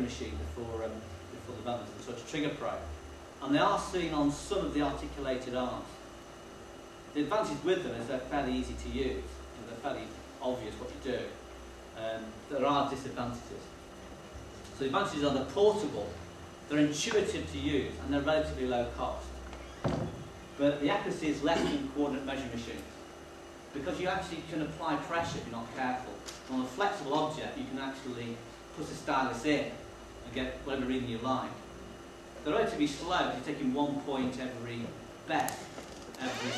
machine before development of the touch trigger probe. And they are seen on some of the articulated arms. The advantage with them is they're fairly easy to use. They're fairly obvious what you do. There are disadvantages. So the advantages are they're portable, they're intuitive to use, and they're relatively low cost. But the accuracy is less than coordinate measuring machines, because you actually can apply pressure if you're not careful. On a flexible object, you can actually put a stylus in and get whatever reading you like. They're relatively slow, because you're taking 1 point every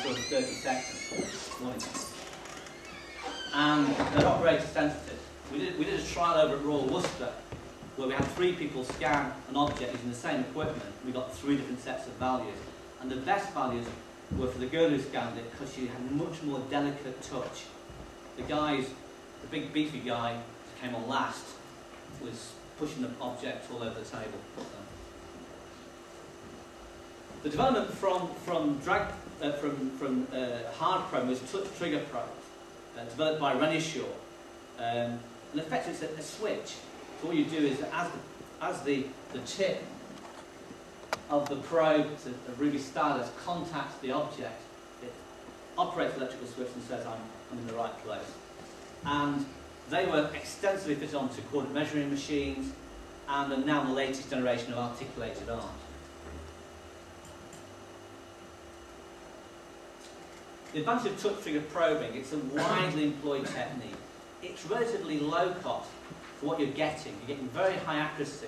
sort of 30 seconds. And they're operator sensitive. We did a trial over at Royal Worcester where we had 3 people scan an object using the same equipment. We got 3 different sets of values. And the best values were for the girl who scanned it, because she had much more delicate touch. The big beefy guy who came on last was pushing the object all over the table. The development from hard probe was touch trigger probes, developed by Renishaw. And effectively it's a switch. So what you do is, as the tip of the probe, so the ruby stylus, contacts the object, it operates the electrical switch and says, I'm in the right place. And they were extensively fitted onto coordinate measuring machines, and are now the latest generation of articulated arms. The advantage of touch trigger probing, it's a widely employed technique. It's relatively low cost for what you're getting. You're getting very high accuracy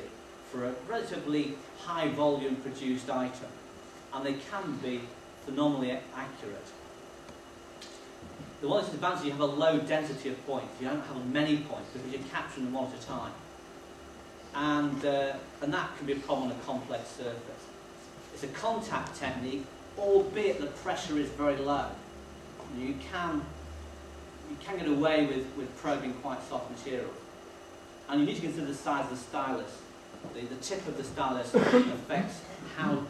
for a relatively high volume produced item, and they can be phenomenally accurate. The one disadvantage, you have a low density of points. You don't have many points because you're capturing them one at a time, and that can be a problem on a complex surface. It's a contact technique, albeit the pressure is very low. You can get away with probing quite soft materials. And you need to consider the size of the stylus. The tip of the stylus affects how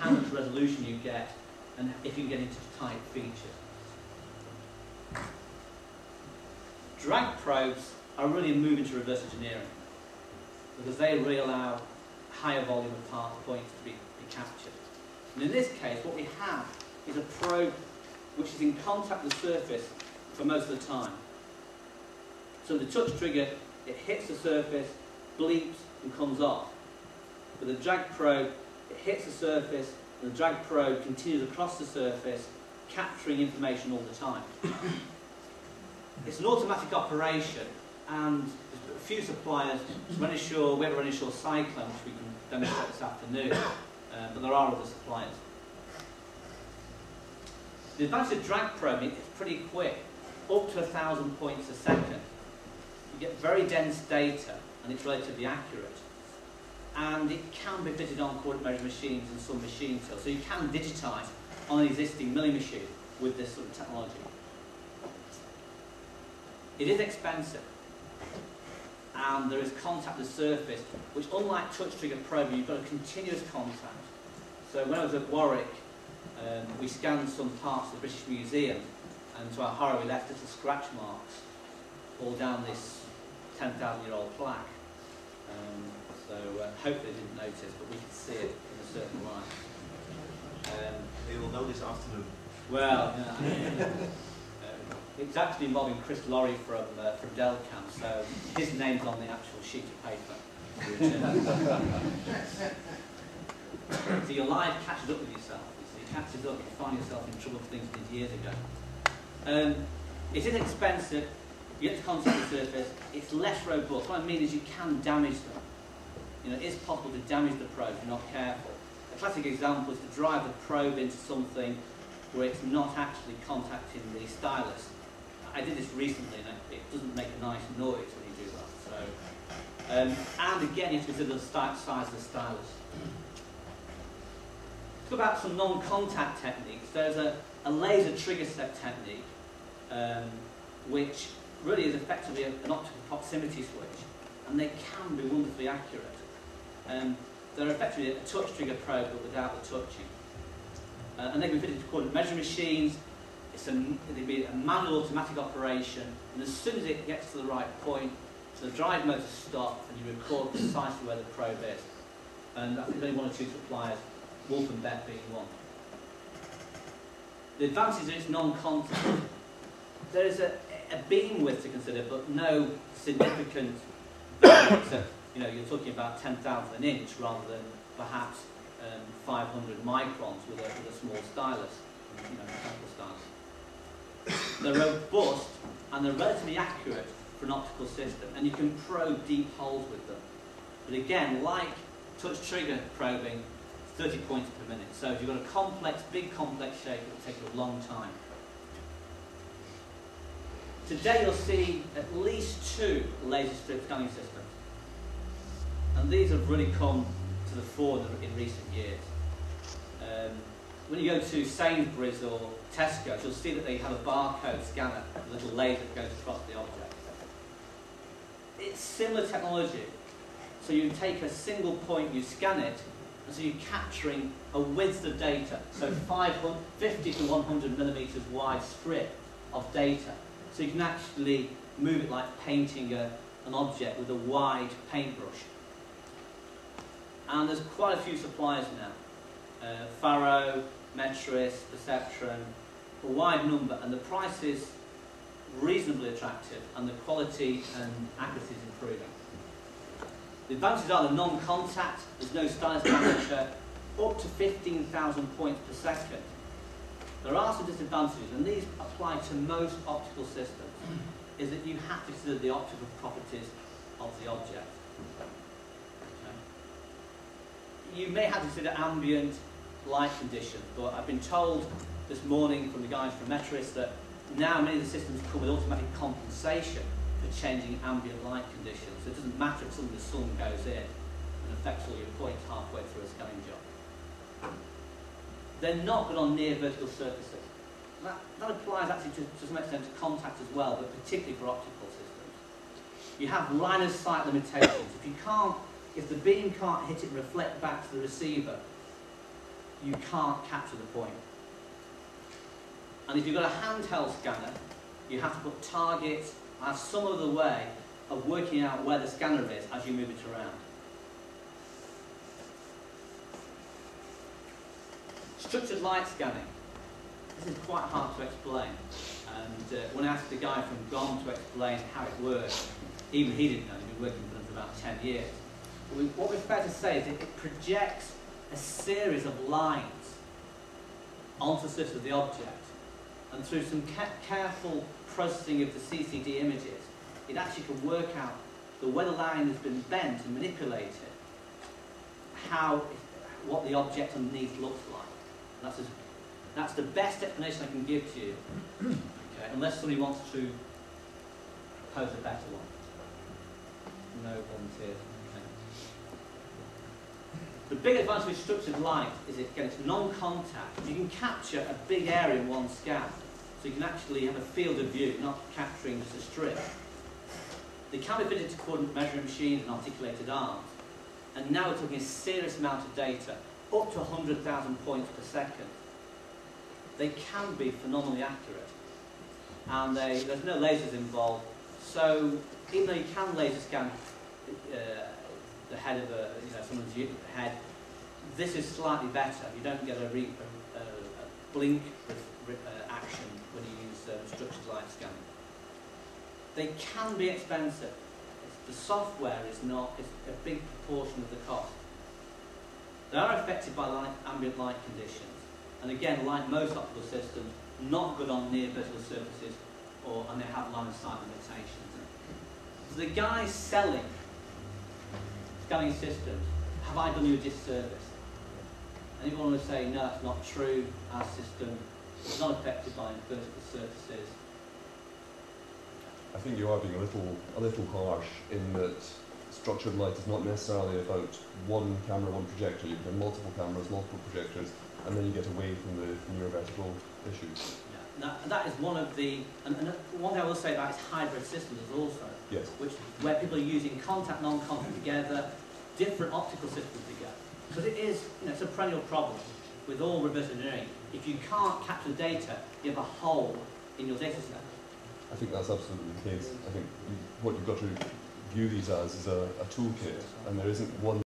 much resolution you get and if you can get into tight features. Drag probes are really a move into reverse engineering, because they really allow higher volume of points to be captured. And in this case, what we have is a probe which is in contact with the surface for most of the time. So the touch trigger, it hits the surface, bleeps and comes off. With the drag probe, it hits the surface and the drag probe continues across the surface, capturing information all the time. It's an automatic operation, and there's a few suppliers. Renishaw, we have a Renishaw Cyclone, which we can demonstrate this afternoon, but there are other suppliers. The advantage of drag probing is pretty quick, up to 1,000 points a second. You get very dense data, and it's relatively accurate. And it can be fitted on coordinate measuring machines and some machine tools, so you can digitise on an existing milling machine with this sort of technology. It is expensive, and there is contact with the surface, which, unlike touch trigger probing, you've got a continuous contact. So when I was at Warwick, we scanned some parts of the British Museum, and to our horror we left little scratch marks all down this 10,000-year-old plaque. So hopefully they didn't notice, but we could see it in a certain light. They will know this afternoon. Well, yeah. It's actually involving Chris Laurie from Delcam, so his name's on the actual sheet of paper. So your life catches up with yourself. It catches up, you find yourself in trouble for things you did years ago. It is expensive, you get to contact the surface, it's less robust. What I mean is you can damage them. You know, it is possible to damage the probe if you're not careful. A classic example is to drive the probe into something where it's not actually contacting the stylus. I did this recently, and it doesn't make a nice noise when you do that. So, and again, you have to consider the size of the stylus. Let's talk about some non-contact techniques. There's a laser trigger step technique, which really is effectively an optical proximity switch, and they can be wonderfully accurate. They're effectively a touch trigger probe, but without the touching. And they can be fitted to coordinate measuring machines. It'll be a manual automatic operation, and as soon as it gets to the right point, So the drive motor stops and you record precisely where the probe is. And I think there's only one or two suppliers, Wimpenny being one. The advantage is it's non-contact. There is a beam width to consider, but no significant value. So, you know, you're talking about 10,000 of an inch rather than perhaps 500 microns with a small stylus, you know, mechanical stylus. They're robust and they're relatively accurate for an optical system, and you can probe deep holes with them. But again, like touch trigger probing, 30 points per minute. So if you've got a complex, big complex shape, it will take you a long time. Today you'll see at least 2 laser strip scanning systems. And these have really come to the fore in recent years. When you go to Sainsbury's or Tesco, you'll see that they have a barcode scanner, a little laser that goes across the object. It's similar technology. So you take a single point, you scan it, and so you're capturing a width of data. So 50 to 100 millimeters wide strip of data. So you can actually move it like painting an object with a wide paintbrush. And there's quite a few suppliers now. Faro, Metris, Perceptron, a wide number, and the price is reasonably attractive, and the quality and accuracy is improving. The advantages are the non-contact, there's no stylus temperature, up to 15,000 points per second. There are some disadvantages, and these apply to most optical systems, is that you have to consider the optical properties of the object. Okay. You may have to consider ambient light conditions, but I've been told this morning from the guys from Metris that now many of the systems come with automatic compensation for changing ambient light conditions. So it doesn't matter if suddenly the sun goes in and affects all your points halfway through a scanning job. They're not good on near vertical surfaces. That applies actually to some extent to contact as well, but particularly for optical systems. You have line of sight limitations. If the beam can't hit it and reflect back to the receiver, you can't capture the point. And if you've got a handheld scanner, you have to put targets, have some other way of working out where the scanner is as you move it around. Structured light scanning. This is quite hard to explain. And when I asked the guy from GOM to explain how it works, even he didn't know. He'd been working for them for about 10 years. But what we're fair to say is that it projects a series of lines onto the surface of the object. And through some careful processing of the CCD images, it actually can work out that where the line has been bent and manipulated, what the object underneath looks like. That's the best explanation I can give to you, okay, unless somebody wants to propose a better one. No volunteers. Okay. The big advantage with structured light is it's non-contact. You can capture a big area in one scan. So you can actually have a field of view, not capturing just a strip. They can be fitted to coordinate measuring machines and articulated arms. And now we're talking a serious amount of data, up to 100,000 points per second. They can be phenomenally accurate. And there's no lasers involved. So even though you can laser scan the head of someone's head, this is slightly better. You don't get a blink action when you use structured light scanning. They can be expensive. The software is a big proportion of the cost. They are affected by ambient light conditions. And again, like most optical systems, not good on near vertical surfaces, and they have line of sight limitations. So the guys selling scanning systems, have I done you a disservice? Anyone want to say, no, that's not true, our system is not affected by vertical surfaces? I think you are being a little harsh in that structured light is not necessarily about one camera, one projector. You can have multiple cameras, multiple projectors, and then you get away from the near vertical issues. Yeah, that is one of the, and one thing I will say about is hybrid systems also, yes, where people are using contact, non-contact together, different optical systems together. Because it is, it's a perennial problem with all reverse engineering. If you can't capture the data, you have a hole in your data set. I think that's absolutely the case. I think what you've got to view these as is a toolkit, and there isn't one